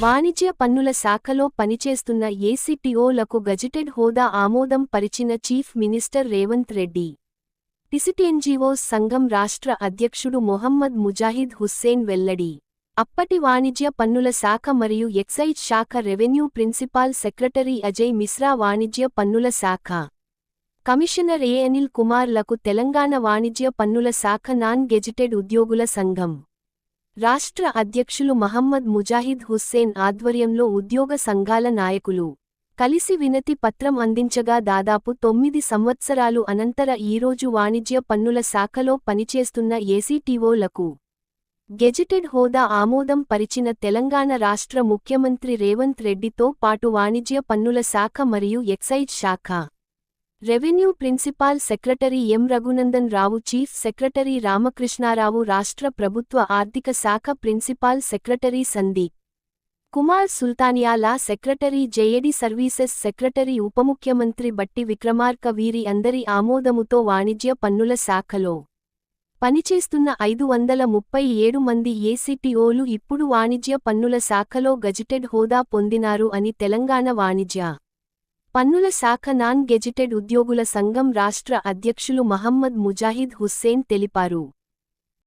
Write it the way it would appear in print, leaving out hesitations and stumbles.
వాణిజ్య పన్నుల శాఖలో పనిచేస్తున్న ఏసీటీఓలకు గజిటెడ్ హోదా ఆమోదం పరిచిన చీఫ్ మినిస్టర్ రేవంత్ రెడ్డి. టిసిటిఎన్జీఓస్ సంఘం రాష్ట్ర అధ్యక్షుడు మొహమ్మద్ ముజాహిద్ హుస్సేన్ వెల్లడి. అప్పటి వాణిజ్య పన్నుల శాఖ మరియు ఎక్సైజ్ శాఖ revenue principal secretary Ajay Mishra వాణిజ్య పన్నుల శాఖ కమిషనర్ ఏ అనిల్ కుమార్లకు తెలంగాణ వాణిజ్య పన్నుల శాఖ నాన్ గెజిటెడ్ ఉద్యోగుల సంఘం రాష్ట్ర అధ్యక్షులు మహమ్మద్ ముజాహిద్ హుస్సేన్ ఆధ్వర్యంలో ఉద్యోగ సంఘాల నాయకులు కలిసి వినతి పత్రం అందించగా దాదాపు 9 సంవత్సరాలు అనంతర ఈరోజు వాణిజ్య పన్నుల శాఖలో పనిచేస్తున్న ఏసీటీఓలకు గెజిటెడ్ హోదా ఆమోదం పరిచిన తెలంగాణ రాష్ట్ర ముఖ్యమంత్రి రేవంత్ రెడ్డితో పాటు వాణిజ్య పన్నుల శాఖ మరియు ఎక్సైజ్ శాఖ revenue principal secretary M Raghunandan Rao, chief secretary Ramakrishna Rao, రాష్ట్ర ప్రభుత్వ ఆర్థిక శాఖ ప్రిన్సిపాల్ సెక్రటరీ సందీప్ కుమార్ సుల్తానియాలా, సెక్రటరీ జేఏడీ సర్వీసెస్ సెక్రటరీ ఉపముఖ్యమంత్రి బట్టి విక్రమార్క వీరి అందరి ఆమోదముతో వాణిజ్య పన్నుల శాఖలో పనిచేస్తున్న 537 మంది ఏసీటీఓలు ఇప్పుడు వాణిజ్య పన్నుల శాఖలో గజిటెడ్ హోదా పొందినారు అని తెలంగాణ వాణిజ్య పన్నుల శాఖ నాన్ గెజిటెడ్ ఉద్యోగుల సంఘం రాష్ట్ర అధ్యక్షులు మహమ్మద్ ముజాహిద్ హుస్సేన్ తెలిపారు.